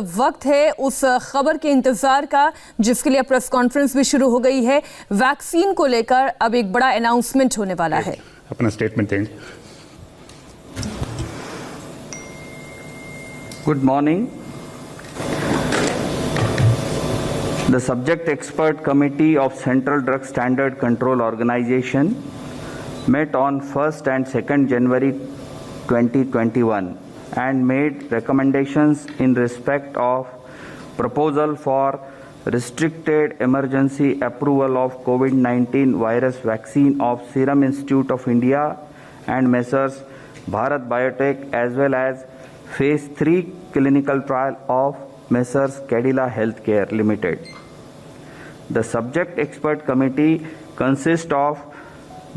वक्त है उस खबर के इंतजार का जिसके लिए प्रेस कॉन्फ्रेंस भी शुरू हो गई है। वैक्सीन को लेकर अब एक बड़ा अनाउंसमेंट होने वाला है। अपना स्टेटमेंट देंगे। Good morning. The Subject Expert Committee of Central Drug Standard Control Organization met on 1st and 2nd January 2021 and made recommendations in respect of proposal for restricted emergency approval of COVID-19 virus vaccine of Serum Institute of India and Messrs. Bharat Biotech, as well as Phase 3 clinical trial of Messrs. Cadila Healthcare Limited. The Subject Expert Committee consists of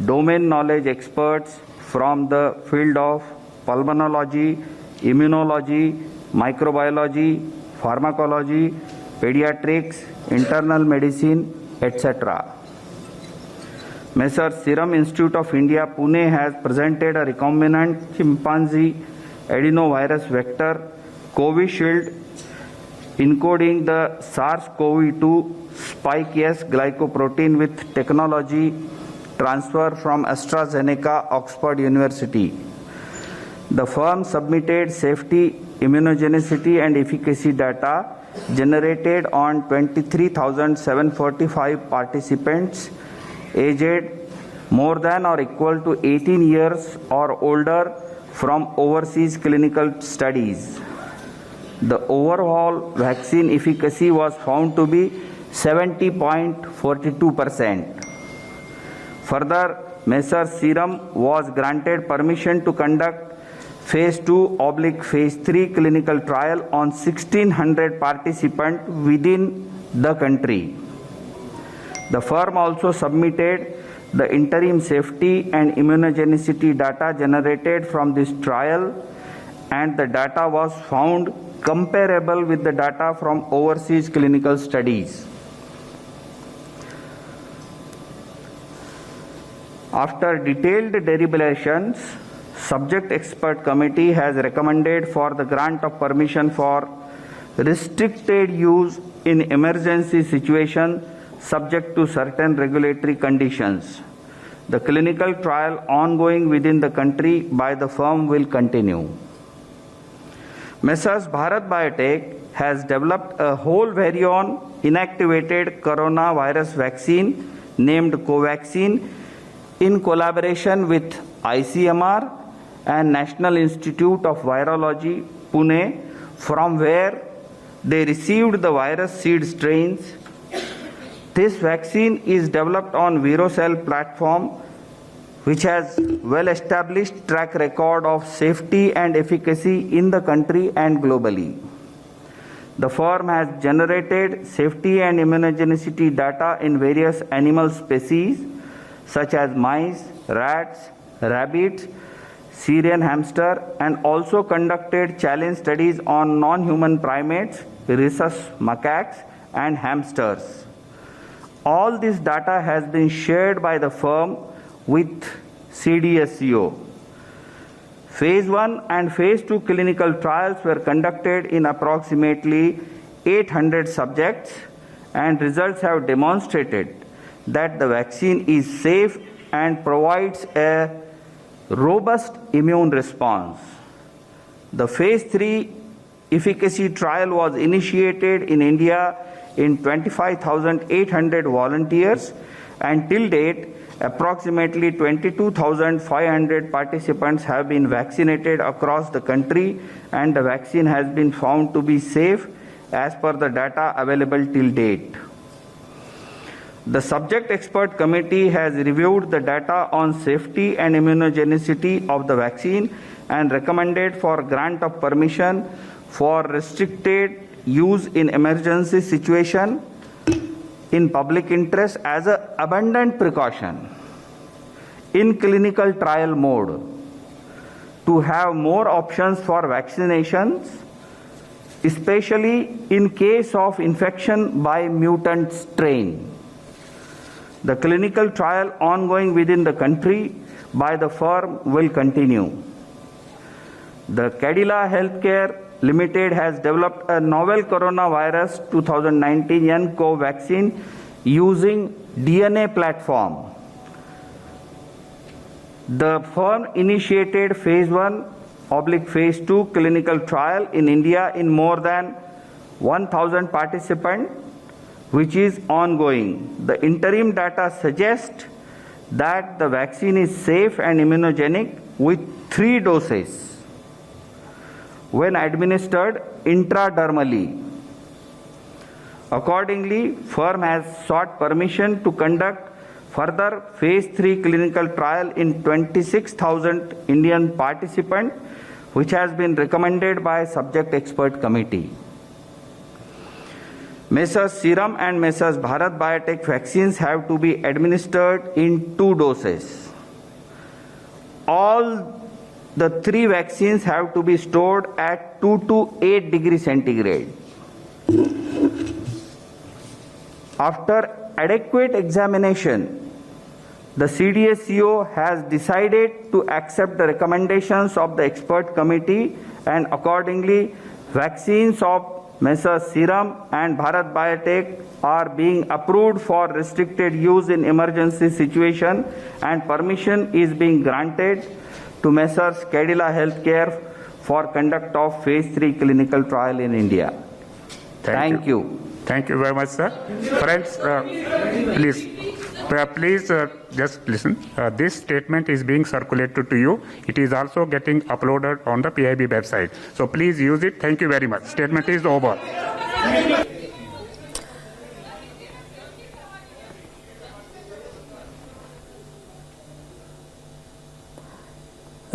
domain knowledge experts from the field of pulmonology, immunology, microbiology, pharmacology, pediatrics, internal medicine, etc. Messrs. Serum Institute of India, Pune has presented a recombinant chimpanzee adenovirus vector Covishield encoding the SARS-CoV-2 spike S glycoprotein with technology transfer from AstraZeneca, Oxford University. The firm submitted safety, immunogenicity and efficacy data generated on 23,745 participants aged more than or equal to 18 years or older from overseas clinical studies. The overall vaccine efficacy was found to be 70.42%. Further, Messrs. Serum was granted permission to conduct Phase 2/Phase 3 clinical trial on 1,600 participants within the country. The firm also submitted the interim safety and immunogenicity data generated from this trial, and the data was found comparable with the data from overseas clinical studies. After detailed deliberations, Subject Expert Committee has recommended for the grant of permission for restricted use in emergency situation subject to certain regulatory conditions. The clinical trial ongoing within the country by the firm will continue. Messrs. Bharat Biotech has developed a whole virion inactivated coronavirus vaccine named Covaxin in collaboration with ICMR and National Institute of Virology, Pune, from where they received the virus seed strains. This vaccine is developed on Virocell platform, which has well-established track record of safety and efficacy in the country and globally. The firm has generated safety and immunogenicity data in various animal species such as mice, rats, rabbits, Syrian hamster, and also conducted challenge studies on non-human primates, rhesus macaques, and hamsters. All this data has been shared by the firm with CDSCO. Phase 1 and Phase 2 clinical trials were conducted in approximately 800 subjects, and results have demonstrated that the vaccine is safe and provides a robust immune response. The Phase 3 efficacy trial was initiated in India in 25,800 volunteers, and till date, approximately 22,500 participants have been vaccinated across the country, and the vaccine has been found to be safe as per the data available till date. The Subject Expert Committee has reviewed the data on safety and immunogenicity of the vaccine and recommended for grant of permission for restricted use in emergency situation in public interest as an abundant precaution in clinical trial mode to have more options for vaccinations, especially in case of infection by mutant strain. The clinical trial ongoing within the country by the firm will continue. The Cadila Healthcare Limited has developed a novel coronavirus 2019 nCoV vaccine using DNA platform. The firm initiated phase 1/phase 2 clinical trial in India in more than 1,000 participants, which is ongoing. The interim data suggests that the vaccine is safe and immunogenic with 3 doses when administered intradermally. Accordingly, firm has sought permission to conduct further phase 3 clinical trial in 26,000 Indian participants, which has been recommended by subject expert committee. Messrs Serum and Messrs Bharat Biotech vaccines have to be administered in 2 doses. All the 3 vaccines have to be stored at 2 to 8 degrees centigrade. After adequate examination, the CDSCO has decided to accept the recommendations of the expert committee, and accordingly, vaccines of Messrs Serum and Bharat Biotech are being approved for restricted use in emergency situation, and permission is being granted to Messrs Cadila Healthcare for conduct of phase 3 clinical trial in India. Thank you. Thank you very much, sir. Friends, please just listen. This statement is being circulated to you. It is also getting uploaded on the PIB website. So please use it. Thank you very much. Statement is over.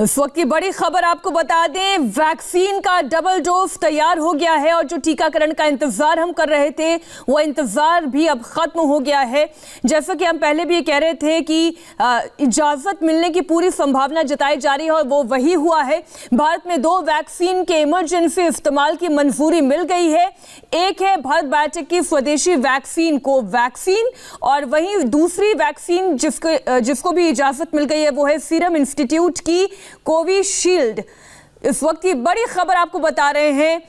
इस वक्त की बड़ी खबर आपको बता दें, vaccine का double dose तैयार हो गया है और जो टीकाकरण का इंतजार हम कर रहे थे वो इंतजार भी अब खत्म हो गया है। जैसा कि हम पहले भी कह रहे थे कि इजाजत मिलने की पूरी संभावना जताई जा रही है और वो वही हुआ है। भारत में 2 वैक्सीन के इमरजेंसी इस्तेमाल की मंजूरी मिल गई है। एक है भारत बायोटेक की स्वदेशी वैक्सीन कोवैक्सीन और वहीं दूसरी वैक्सीन जिसको भी इजाजत मिल गई है वो है सीरम इंस्टीट्यूट की कोविशील्ड। इस वक्त की बड़ी खबर आपको बता रहे हैं,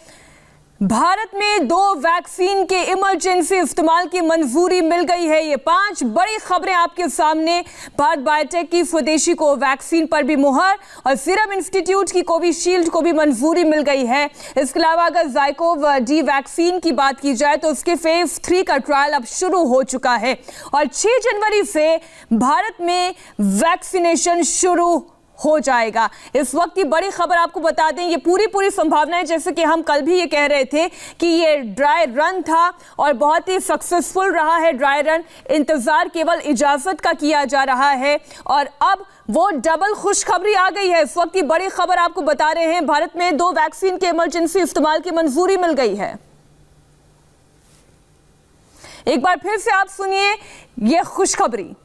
भारत में 2 वैक्सीन के इमरजेंसी इस्तेमाल की मंजूरी मिल गई है। ये 5 बड़ी खबरें आपके सामने। भारत बायोटेक की स्वदेशी कोवैक्सीन पर भी मुहर और सीरम इंस्टीट्यूट की कोविशील्ड को भी मंजूरी मिल गई है। इसके अलावा अगर जाइकोव डी वैक्सीन की बात की जाए तो उसके फेज 3 का ट्रायल अब शुरू हो चुका है और 6 जनवरी से भारत में वैक्सीनेशन शुरू हो जाएगा। इस वक्त की बड़ी खबर आपको बता दें, ये पूरी संभावनाएं, जैसे कि हम कल भी ये कह रहे थे कि ये ड्राई रन था और बहुत ही सक्सेसफुल रहा है ड्राई रन। इंतजार केवल इजाजत का किया जा रहा है और अब वो डबल खुशखबरी आ गई है। इस वक्त की बड़ी खबर आपको बता रहे हैं, भारत में 2 वैक्सीन के इमरजेंसी इस्तेमाल की मंजूरी मिल गई है। एक बार फिर से आप सुनिए ये खुशखबरी।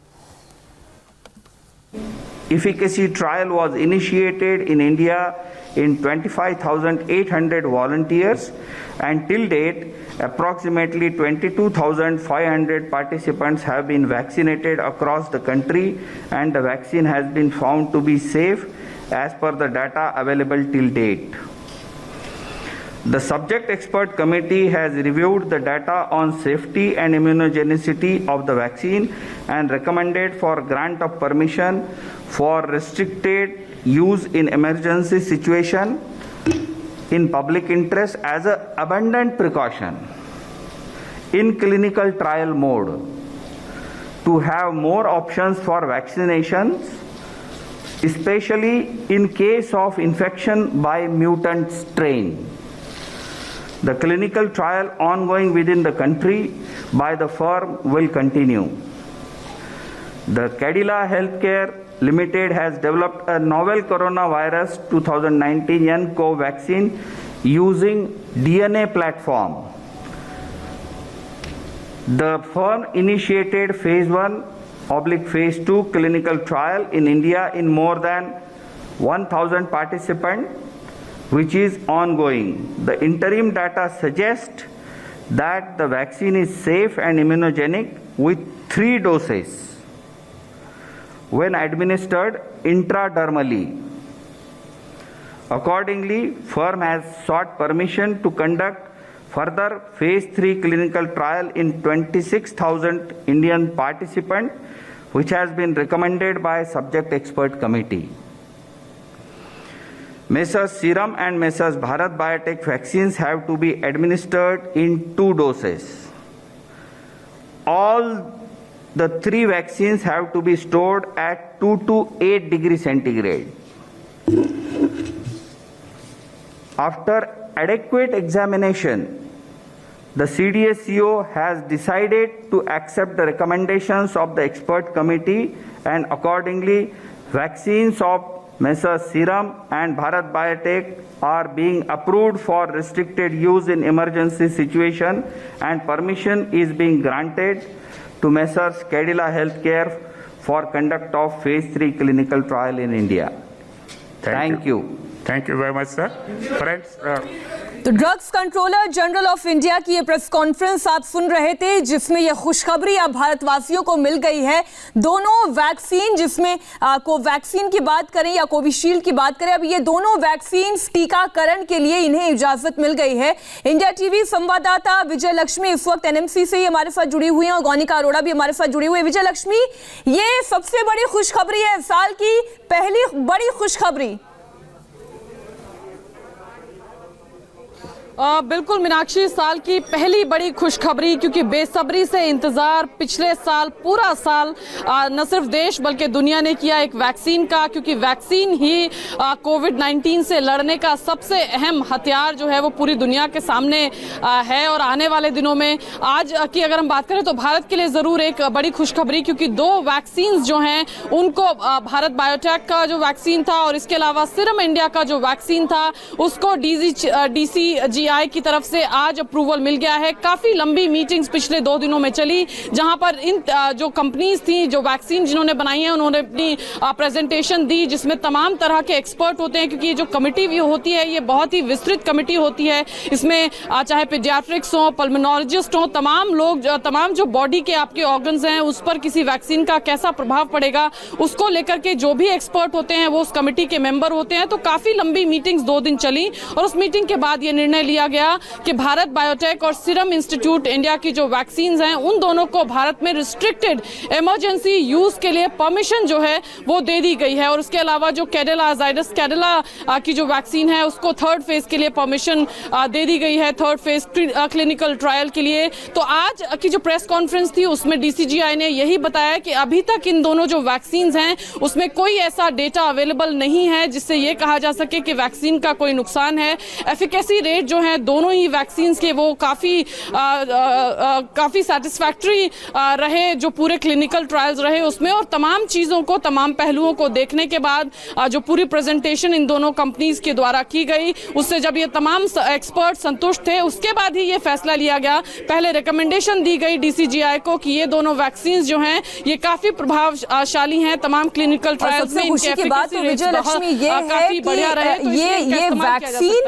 Efficacy trial was initiated in India in 25,800 volunteers, and till date approximately 22,500 participants have been vaccinated across the country, and the vaccine has been found to be safe as per the data available till date. The subject expert committee has reviewed the data on safety and immunogenicity of the vaccine and recommended for grant of permission for restricted use in emergency situation in public interest as an abundant precaution in clinical trial mode to have more options for vaccinations, especially in case of infection by mutant strain. The clinical trial ongoing within the country by the firm will continue. The Cadila Healthcare Limited has developed a novel coronavirus 2019 nCoV vaccine using DNA platform. The firm initiated phase 1/phase 2 clinical trial in India in more than 1,000 participants, which is ongoing. The interim data suggests that the vaccine is safe and immunogenic with 3 doses when administered intradermally. Accordingly, firm has sought permission to conduct further phase 3 clinical trial in 26,000 Indian participants, which has been recommended by subject expert committee. Messrs. Serum and Messrs. Bharat Biotech vaccines have to be administered in 2 doses. All the 3 vaccines have to be stored at 2 to 8 degrees centigrade. After adequate examination, the CDSCO has decided to accept the recommendations of the expert committee, and accordingly, vaccines of Messrs. Serum and Bharat Biotech are being approved for restricted use in emergency situation, and permission is being granted to Messrs. Cadila Healthcare for conduct of phase 3 clinical trial in India. Thank you. Thank you very much, sir. Friends, तो drugs controller general of India की ये press conference आप सुन रहे थे, जिसमें यह खुशखबरी अब भारतवासियों को मिल गई है। दोनों वैक्सीन, जिसमें कोवैक्सीन की बात करें या कोविशील्ड की बात करें, अब ये दोनों वैक्सीन टीकाकरण के लिए इन्हें इजाजत मिल गई है। इंडिया टीवी संवाददाता विजय लक्ष्मी इस वक्त एनएमसी से हमारे साथ जुड़ी हुई हैं और गौनिका अरोड़ा भी हमारे साथ जुड़ी हुई है। विजय लक्ष्मी, ये सबसे बड़ी खुशखबरी है, साल की पहली बड़ी खुशखबरी। बिल्कुल मीनाक्षी, साल की पहली बड़ी खुशखबरी, क्योंकि बेसब्री से इंतजार पिछले साल पूरा साल न सिर्फ देश बल्कि दुनिया ने किया एक वैक्सीन का, क्योंकि वैक्सीन ही कोविड-19 से लड़ने का सबसे अहम हथियार जो है वो पूरी दुनिया के सामने है। और आने वाले दिनों में आज की अगर हम बात करें तो भारत के लिए जरूर एक बड़ी खुशखबरी, क्योंकि 2 वैक्सीन जो हैं उनको भारत बायोटेक का जो वैक्सीन था और इसके अलावा सीरम इंडिया का जो वैक्सीन था उसको DCGI की तरफ से आज अप्रूवल मिल गया है। काफी लंबी मीटिंग्स पिछले 2 दिनों में चली, जहां पर इन जो कंपनीज थी, जो वैक्सीन जिन्होंने बनाई है, उन्होंने अपनी प्रेजेंटेशन दी, जिसमें तमाम तरह के एक्सपर्ट होते हैं, क्योंकि ये जो कमेटी भी होती है ये बहुत ही विस्तृत कमेटी होती है। इसमें चाहे पीडियाट्रिक्स हो, पल्मोनोलॉजिस्ट हो, तमाम लोग, तमाम जो बॉडी के आपके ऑर्गन्स हैं उस पर किसी वैक्सीन का कैसा प्रभाव पड़ेगा उसको लेकर के जो भी एक्सपर्ट होते हैं वो उस कमेटी के मेंबर होते हैं। तो काफी लंबी मीटिंग्स 2 दिन चली और उस मीटिंग के बाद ये निर्णय लिया गया कि भारत बायोटेक और सीरम इंस्टीट्यूट इंडिया की जो वैक्सीन हैं उन दोनों को भारत में रिस्ट्रिक्टेड इमरजेंसी यूज के लिए परमिशन जो है वो दे दी गई है। और उसके अलावा जो कैडिला की जो वैक्सीन है उसको 3rd फेज के लिए परमिशन दे दी गई है, 3rd फेज क्लिनिकल ट्रायल के लिए। तो आज की जो प्रेस कॉन्फ्रेंस थी उसमें DCGI ने यही बताया कि अभी तक इन दोनों जो वैक्सीन हैं उसमें कोई ऐसा डेटा अवेलेबल नहीं है जिससे ये कहा जा सके कि वैक्सीन का कोई नुकसान है। एफिकेसी रेट जो है दोनों ही वैक्सीन के वो काफी सेटिस्फैक्टरी रहे, जो पूरे क्लिनिकल ट्रायल्स रहे उसमें। और तमाम चीजों को, तमाम पहलुओं को देखने के बाद जो पूरी प्रेजेंटेशन इन दोनों कंपनीज के द्वारा की गई, उससे जब ये तमाम एक्सपर्ट संतुष्ट थे उसके बाद ही ये फैसला लिया गया। पहले रिकमेंडेशन दी गई DCGI को कि ये दोनों वैक्सीन जो हैं ये काफी प्रभावशाली हैं, तमाम क्लिनिकल ट्रायल्स में इनके एफिकेसी रेट्स काफी बढ़िया रहे। तो ये वैक्सीन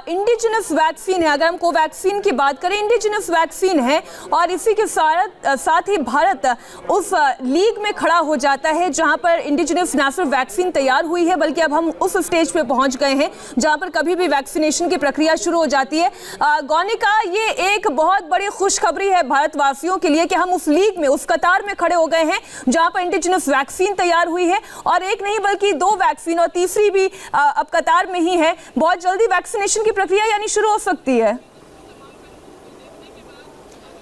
इंडिजिनस वैक्सीन है। अगर हम कोवैक्सीन की बात करें, इंडिजिनस वैक्सीन है और इसी के साथ ही भारत उस लीग में खड़ा हो जाता है जहां पर इंडिजिनस न सिर्फ वैक्सीन तैयार हुई है बल्कि अब हम उस स्टेज पे पहुंच गए हैं जहां पर कभी भी वैक्सीनेशन की प्रक्रिया शुरू हो जाती है। गौनिका, ये एक बहुत बड़ी खुशखबरी है भारतवासियों के लिए कि हम उस लीग में, उस कतार में खड़े हो गए हैं जहां पर इंडिजिनस वैक्सीन तैयार हुई है, और एक नहीं बल्कि 2 वैक्सीन और तीसरी भी अब कतार में ही है। बहुत जल्दी वैक्सीनेशन की प्रक्रिया यानी शुरू हो सकती है।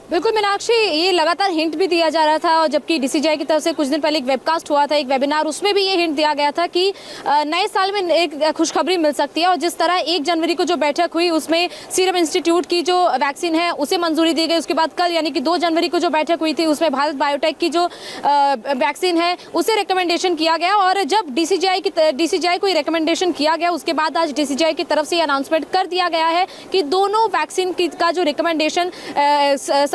बिल्कुल मीनाक्षी, ये लगातार हिंट भी दिया जा रहा था, और जबकि DCGI की तरफ से कुछ दिन पहले एक वेबकास्ट हुआ था, एक वेबिनार, उसमें भी ये हिंट दिया गया था कि नए साल में एक खुशखबरी मिल सकती है। और जिस तरह 1 जनवरी को जो बैठक हुई उसमें सीरम इंस्टीट्यूट की जो वैक्सीन है उसे मंजूरी दी गई, उसके बाद कल यानी कि 2 जनवरी को जो बैठक हुई थी उसमें भारत बायोटेक की जो वैक्सीन है उसे रिकमेंडेशन किया गया। और जब DCGI को ये रिकमेंडेशन किया गया उसके बाद आज DCGI की तरफ से अनाउंसमेंट कर दिया गया है कि दोनों वैक्सीन का जो रिकमेंडेशन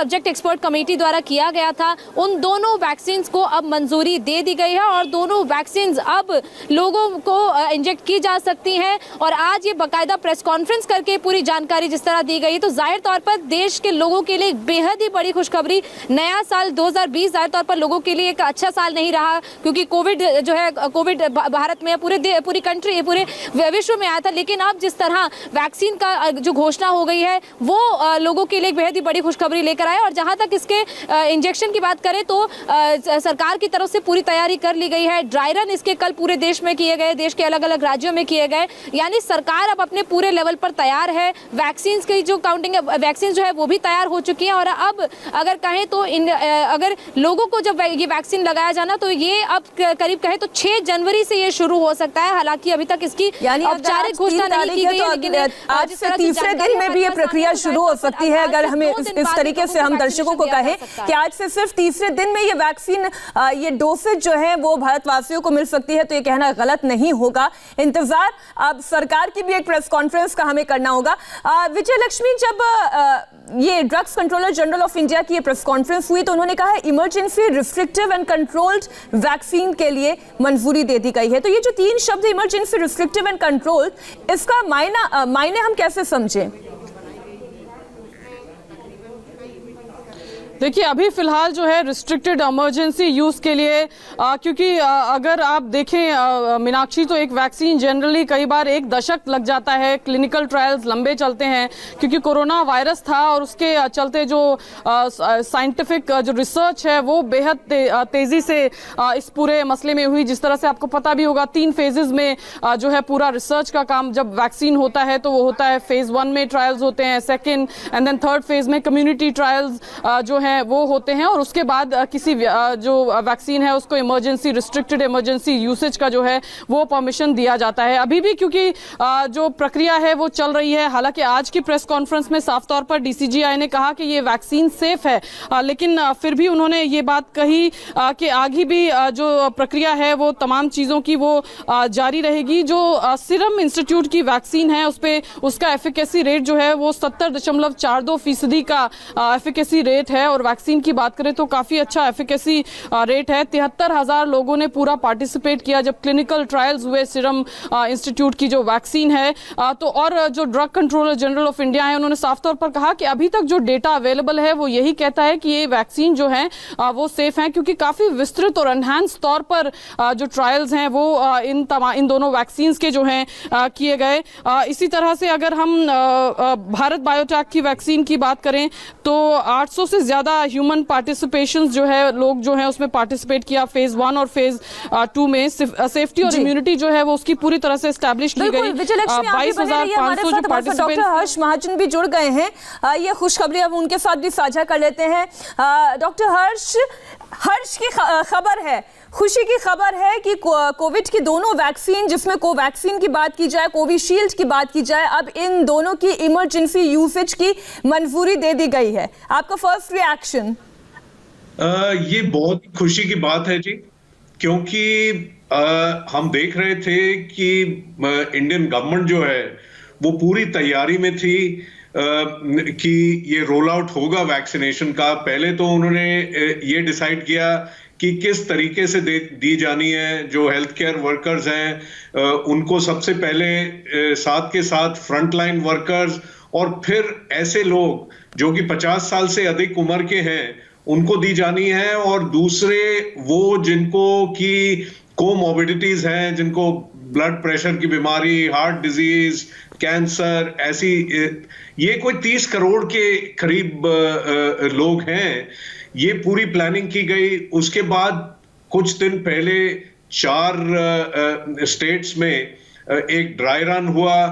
सब्जेक्ट एक्सपर्ट कमेटी द्वारा किया गया था, उन दोनों वैक्सीन को अब मंजूरी दे दी गई है और दोनों वैक्सीन अब लोगों को इंजेक्ट की जा सकती हैं। और आज ये बाकायदा प्रेस कॉन्फ्रेंस करके पूरी जानकारी जिस तरह दी गई, तो जाहिर तौर पर देश के लोगों के लिए एक बेहद ही बड़ी खुशखबरी। नया साल 2020 जाहिर तौर पर लोगों के लिए एक अच्छा साल नहीं रहा, क्योंकि कोविड जो है, कोविड भारत में पूरी कंट्री, पूरे विश्व में आया था। लेकिन अब जिस तरह वैक्सीन का जो घोषणा हो गई है वो लोगों के लिए एक बेहद ही बड़ी खुशखबरी लेकर आए। और जहां तक इसके इंजेक्शन की बात करें तो सरकार की तरफ से पूरी तैयारी कर ली गई है। ड्राई रन इसके कल पूरे देश में किए गए, देश के अलग अलग राज्यों में किए गए, यानी सरकार अब अपने पूरे लेवल पर तैयार है। वैक्सीन की जो काउंटिंग है, वैक्सीन जो है वो भी तैयार हो चुकी है। और अब अगर कहें तो अगर लोगों को जब ये वैक्सीन लगाया जाना, तो ये अब करीब कहें तो 6 जनवरी से ये शुरू हो सकता है। हालांकि अभी तक इसकी औपचारिक घोषणा नहीं की गई है, लेकिन आज से तीसरे दिन में भी ये प्रक्रिया शुरू हो सकती है। अगर हमें इस तरीके से हम दर्शकों को कहें कि आज से सिर्फ तीसरे दिन में ये वैक्सीन, ये डोसेज जो है वो भारतवासियों को मिल सकती है, तो ये कहना गलत नहीं होगा। इंतजार अब सरकार की भी एक प्रेस कॉन्फ्रेंस का हमें करना होगा। विजय लक्ष्मी, जब ये drugs controller general of India की ये प्रेस कॉन्फ्रेंस हुई तो उन्होंने कहा है emergency, restrictive and controlled vaccine के लिए मंजूरी दे दी गई है। तो ये जो 3 शब्द इमरजेंसी, रिस्ट्रिक्टिव एंड कंट्रोल्ड, इसका मायने हम कैसे समझें? देखिए, अभी फिलहाल जो है रिस्ट्रिक्टेड इमरजेंसी यूज के लिए, क्योंकि अगर आप देखें मीनाक्षी, तो एक वैक्सीन जनरली कई बार 1 दशक लग जाता है, क्लिनिकल ट्रायल्स लंबे चलते हैं, क्योंकि कोरोना वायरस था और उसके चलते जो साइंटिफिक जो रिसर्च है वो बेहद तेजी से इस पूरे मसले में हुई। जिस तरह से आपको पता भी होगा, 3 फेजेस में जो है पूरा रिसर्च का काम, जब वैक्सीन होता है तो वो होता है फेज 1 में ट्रायल्स होते हैं, second and then third phase में कम्युनिटी ट्रायल्स जो है वो होते हैं, और उसके बाद किसी जो वैक्सीन है उसको इमरजेंसी, रिस्ट्रिक्टेड इमरजेंसी यूसेज का जो है वो परमिशन दिया जाता है। अभी भी क्योंकि जो प्रक्रिया है वो चल रही है। हालांकि आज की प्रेस कॉन्फ्रेंस में साफ तौर पर डीसीजीआई ने कहा कि ये वैक्सीन सेफ है, लेकिन फिर भी उन्होंने ये बात कही कि आगे भी जो प्रक्रिया है वो तमाम चीज़ों की वो जारी रहेगी। जो सीरम इंस्टीट्यूट की वैक्सीन है उसका एफिकेसी रेट जो है वो 70.42% का एफिकेसी रेट है, और वैक्सीन की बात करें तो काफी अच्छा एफिकेसी रेट है। 73,000 लोगों ने पूरा पार्टिसिपेट किया जब क्लिनिकल ट्रायल्स हुए सीरम इंस्टीट्यूट की जो वैक्सीन है। तो और जो drug controller general of India है, उन्होंने साफ तौर पर कहा कि अभी तक जो डेटा अवेलेबल है वो यही कहता है कि ये वैक्सीन जो है वो सेफ है, क्योंकि काफी विस्तृत और एनहांस तौर पर जो ट्रायल्स हैं वो इन दोनों वैक्सीन के जो हैं किए गए। इसी तरह से अगर हम भारत बायोटेक की वैक्सीन की बात करें तो 800 से ज्यादा ह्यूमन पार्टिसिपेशन जो है, लोग जो है उसमें पार्टिसिपेट किया फेज 1 और फेज 2 में। सेफ्टी और इम्यूनिटी जो है वो उसकी पूरी तरह से एस्टैब्लिश की गई। 22,500 जो पार्टिसिपेंट। डॉक्टर हर्ष महाजन भी जुड़ गए हैं, ये खुशखबरी अब उनके साथ भी साझा कर लेते हैं। डॉक्टर हर्ष की खबर है, खुशी की खबर है कि कोविड की दोनों वैक्सीन, जिसमें कोवैक्सीन की बात की जाए, कोविशील्ड की बात की जाए, अब इन दोनों की इमरजेंसी यूसेज की मंजूरी दे दी गई है। आपका फर्स्ट रिएक्शन? ये बहुत खुशी की बात है जी, क्योंकि हम देख रहे थे कि इंडियन गवर्नमेंट जो है वो पूरी तैयारी में थी कि ये रोल आउट होगा वैक्सीनेशन का। पहले तो उन्होंने ये डिसाइड किया कि किस तरीके से दी जानी है। जो हेल्थ केयर वर्कर्स हैं उनको सबसे पहले, साथ के साथ फ्रंटलाइन वर्कर्स, और फिर ऐसे लोग जो कि 50 साल से अधिक उम्र के हैं उनको दी जानी है, और दूसरे वो जिनको की कोमोर्बिडिटीज हैं, जिनको ब्लड प्रेशर की बीमारी, हार्ट डिजीज, कैंसर, ऐसी ये कोई 30 करोड़ के करीब लोग हैं। ये पूरी प्लानिंग की गई। उसके बाद कुछ दिन पहले 4 स्टेट्स में एक ड्राई रन हुआ।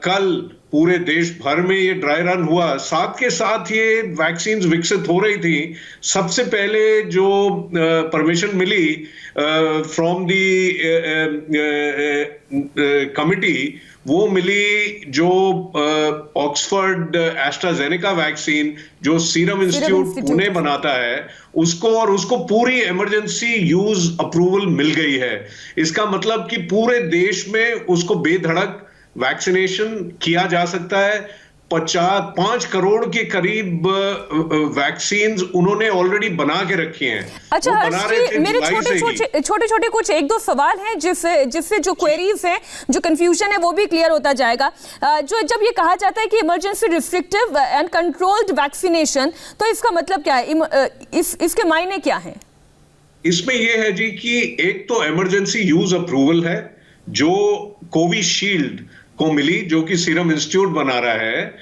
कल पूरे देश भर में ये ड्राई रन हुआ। साथ के साथ ये वैक्सीन विकसित हो रही थी। सबसे पहले जो परमिशन मिली फ्रॉम दी कमिटी, वो मिली जो ऑक्सफर्ड एस्ट्राजेनेका वैक्सीन जो सीरम इंस्टीट्यूट पुणे बनाता है उसको, और उसको पूरी इमरजेंसी यूज अप्रूवल मिल गई है। इसका मतलब कि पूरे देश में उसको बेधड़क वैक्सीनेशन किया जा सकता है। 5 करोड़ के करीब वैक्सीन उन्होंने ऑलरेडी बना के रखी हैं। अच्छा वो बना रहे हर्ष थे जी, मेरे जुलाई से ही। छोटे कुछ एक दो सवाल हैं जिससे जो क्वेरीज हैं, जो कंफ्यूजन है वो भी क्लियर होता जाएगा। जो जब ये कहा जाता है कि emergency restrictive and controlled vaccination, तो इसका मतलब क्या है? इसके मायने क्या हैं? इसमें यह है जी कि एक तो इमरजेंसी यूज अप्रूवल है जो कोविशील्ड को मिली, जो कि सीरम इंस्टीट्यूट बना रहा है।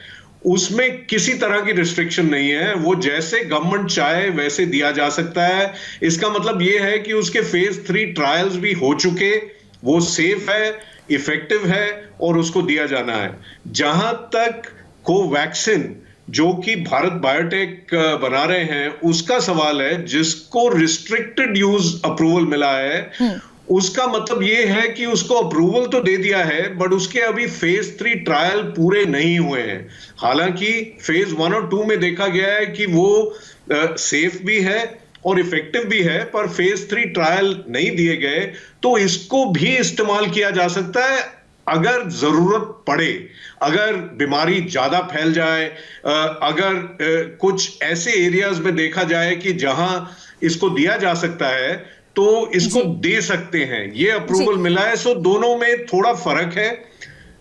उसमें किसी तरह की रिस्ट्रिक्शन नहीं है, वो जैसे गवर्नमेंट चाहे वैसे दिया जा सकता है। इसका मतलब यह है कि उसके फेज 3 ट्रायल्स भी हो चुके, वो सेफ है, इफेक्टिव है और उसको दिया जाना है। जहां तक कोवैक्सीन जो कि भारत बायोटेक बना रहे हैं उसका सवाल है, जिसको रिस्ट्रिक्टेड यूज अप्रूवल मिला है, उसका मतलब यह है कि उसको अप्रूवल तो दे दिया है बट उसके अभी फेज 3 ट्रायल पूरे नहीं हुए हैं। हालांकि फेज 1 और 2 में देखा गया है कि वो सेफ भी है और इफेक्टिव भी है, पर फेज 3 ट्रायल नहीं दिए गए। तो इसको भी इस्तेमाल किया जा सकता है अगर जरूरत पड़े, अगर बीमारी ज्यादा फैल जाए, अगर कुछ ऐसे एरियाज में देखा जाए कि जहां इसको दिया जा सकता है तो इसको दे सकते हैं। ये अप्रूवल मिला है। सो दोनों में थोड़ा फर्क है।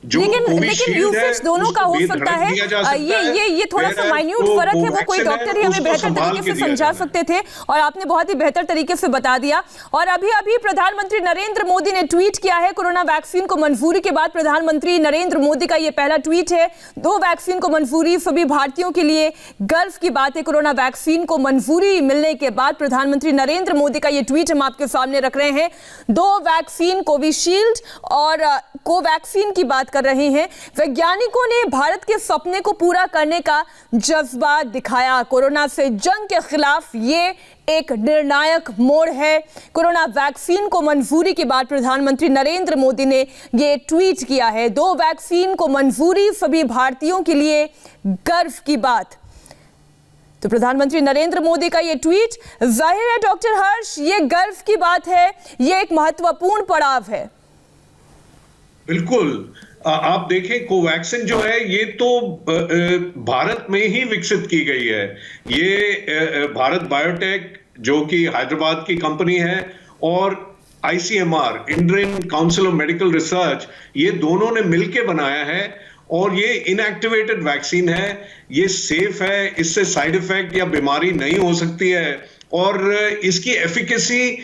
लेकिन यूसेज दोनों का हो सकता है। ये थोड़ा सा माइन्यूट फर्क है, वो कोई डॉक्टर ही हमें बेहतर तरीके से समझा सकते थे और आपने बहुत ही बेहतर तरीके से बता दिया। और अभी प्रधानमंत्री नरेंद्र मोदी ने ट्वीट किया है कोरोना वैक्सीन को मंजूरी के बाद। प्रधानमंत्री नरेंद्र मोदी का ये पहला ट्वीट है। 2 वैक्सीन को मंजूरी, सभी भारतीयों के लिए गर्व की बात है। कोरोना वैक्सीन को मंजूरी मिलने के बाद प्रधानमंत्री नरेंद्र मोदी का ये ट्वीट हम आपके सामने रख रहे हैं। 2 वैक्सीन कोविशील्ड और कोवैक्सीन की बात कर रहे हैं। वैज्ञानिकों ने भारत के सपने को पूरा करने का जज्बा दिखाया। कोरोना से जंग के खिलाफ ये एक निर्णायक मोड़ है। कोरोना वैक्सीन को मंजूरी के बाद प्रधानमंत्री नरेंद्र मोदी ने ये ट्वीट किया है। 2 वैक्सीन को मंजूरी, सभी भारतीयों के लिए गर्व की बात। तो प्रधानमंत्री नरेंद्र मोदी का ये ट्वीट, जाहिर है डॉक्टर हर्ष, ये गर्व की बात है, ये एक महत्वपूर्ण पड़ाव है। बिल्कुल। आप देखें कोवैक्सीन जो है ये तो भारत में ही विकसित की गई है। ये भारत बायोटेक जो कि हैदराबाद की कंपनी है और ICMR Indian council of medical research, ये दोनों ने मिलकर बनाया है और ये इनएक्टिवेटेड वैक्सीन है। ये सेफ है, इससे साइड इफेक्ट या बीमारी नहीं हो सकती है और इसकी एफिकेसी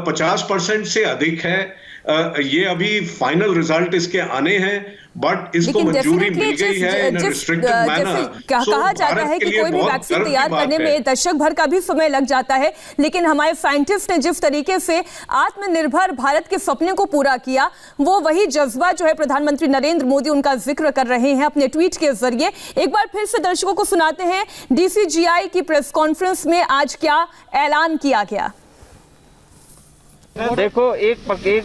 50% से अधिक है। ये अभी फाइनल रिजल्ट इसके आने हैं बट इसको मंजूरी मिल गई है इन रिस्ट्रिक्टेड मैनर। कहा जाता है कि कोई भी वैक्सीन तैयार करने में दशक भर का भी समय लग जाता है, लेकिन हमारे साइंटिस्ट ने जिस तरीके से आत्मनिर्भर भारत के सपने को पूरा किया, वो वही जज्बा जो है प्रधानमंत्री नरेंद्र मोदी उनका जिक्र कर रहे हैं अपने ट्वीट के जरिए। एक बार फिर से दर्शकों को सुनाते हैं DCGI की प्रेस कॉन्फ्रेंस में आज क्या ऐलान किया गया। देखो एक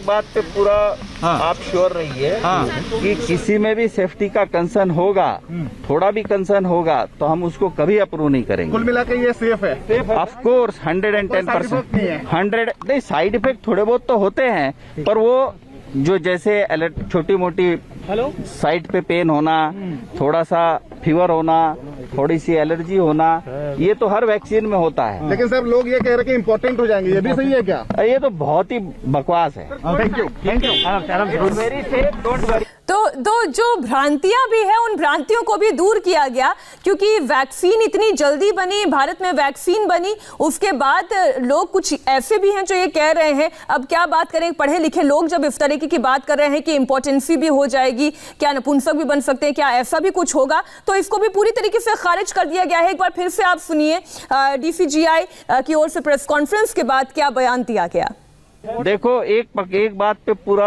बात पे पूरा आप श्योर रहिए कि किसी में भी सेफ्टी का कंसर्न होगा, थोड़ा भी कंसर्न होगा तो हम उसको कभी अप्रूव नहीं करेंगे। कुल मिला के ये सेफ है। Of course 110%। 100 नहीं, साइड इफेक्ट थोड़े बहुत तो होते हैं पर वो जो जैसे छोटी मोटी साइड पे पेन होना, थोड़ा सा फीवर होना, थोड़ी सी एलर्जी होना, ये तो हर वैक्सीन में होता है। लेकिन सर लोग ये कह रहे हैं कि इम्पोर्टेंट हो जाएंगे, ये भी सही है क्या? ये तो बहुत ही बकवास है। Thank you. Very safe, don't worry. तो जो भ्रांतियां भी है उन भ्रांतियों को भी दूर किया गया, क्योंकि वैक्सीन इतनी जल्दी बनी, भारत में वैक्सीन बनी, उसके बाद लोग कुछ ऐसे भी हैं जो ये कह रहे हैं, अब क्या बात करें, पढ़े लिखे लोग जब इस तरीके की बात कर रहे हैं कि इम्पोर्टेंसी भी हो जाएगी, क्या नपुंसक भी बन सकते हैं, क्या ऐसा भी कुछ होगा, तो इसको भी पूरी तरीके से खारिज कर दिया गया है। एक बार फिर से आप सुनिए DCGI की ओर से प्रेस कॉन्फ्रेंस के बाद क्या बयान दिया गया। देखो एक बात पे पूरा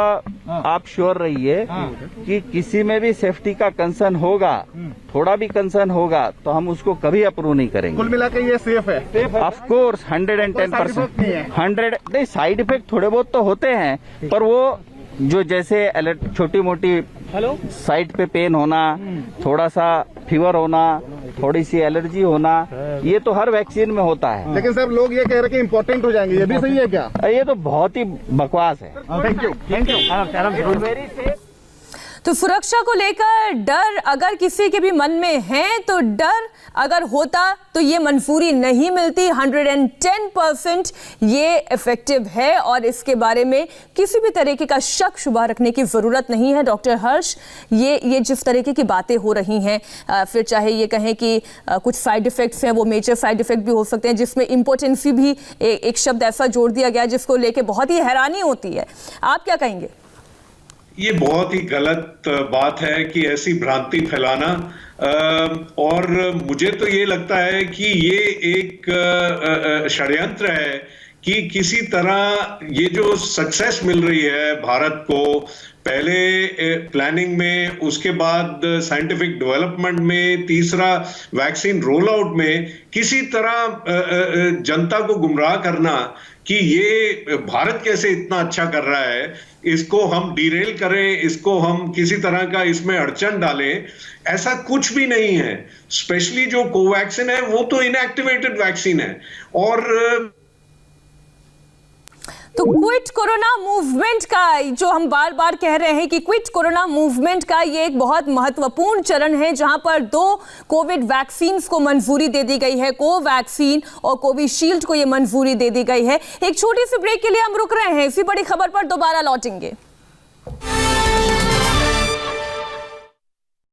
आप श्योर रहिए कि किसी में भी सेफ्टी का कंसर्न होगा, थोड़ा भी कंसर्न होगा तो हम उसको कभी अप्रूव नहीं करेंगे। कुल मिला के ये सेफ है। Of course 110%। 100 नहीं, साइड इफेक्ट थोड़े बहुत तो होते हैं पर वो जो जैसे छोटी मोटी साइड पे पेन होना, थोड़ा सा फीवर होना, थोड़ी सी एलर्जी होना, ये तो हर वैक्सीन में होता है। लेकिन सर लोग ये कह रहे हैं कि इम्पोर्टेंट हो जाएंगे, ये भी सही है क्या? ये तो बहुत ही बकवास है। Thank you. Very safe. तो सुरक्षा को लेकर डर अगर किसी के भी मन में है तो डर अगर होता तो ये मंजूरी नहीं मिलती। 110% ये इफेक्टिव है और इसके बारे में किसी भी तरीके का शक शुबा रखने की ज़रूरत नहीं है। डॉक्टर हर्ष, ये जिस तरीके की बातें हो रही हैं, फिर चाहे ये कहें कि कुछ साइड इफ़ेक्ट्स हैं, वो मेजर साइड इफ़ेक्ट भी हो सकते हैं, जिसमें इम्पोर्टेंसी भी एक शब्द ऐसा जोड़ दिया गया जिसको लेके बहुत ही हैरानी होती है। आप क्या कहेंगे? ये बहुत ही गलत बात है कि ऐसी भ्रांति फैलाना, और मुझे तो ये लगता है कि ये एक षड्यंत्र है कि किसी तरह ये जो सक्सेस मिल रही है भारत को, पहले प्लानिंग में, उसके बाद साइंटिफिक डेवलपमेंट में, तीसरा वैक्सीन रोल आउट में, किसी तरह जनता को गुमराह करना कि ये भारत कैसे इतना अच्छा कर रहा है, इसको हम डिरेल करें, इसको हम किसी तरह का इसमें अड़चन डालें, ऐसा कुछ भी नहीं है। स्पेशली जो कोवैक्सीन है वो तो इनएक्टिवेटेड वैक्सीन है। और तो क्विट कोरोना मूवमेंट का जो हम बार बार कह रहे हैं कि क्विट कोरोना मूवमेंट का ये एक बहुत महत्वपूर्ण चरण है जहां पर 2 कोविड वैक्सीन को मंजूरी दे दी गई है। कोवैक्सीन और कोविशील्ड को ये मंजूरी दे दी गई है। एक छोटी सी ब्रेक के लिए हम रुक रहे हैं। इसी बड़ी खबर पर दोबारा लौटेंगे।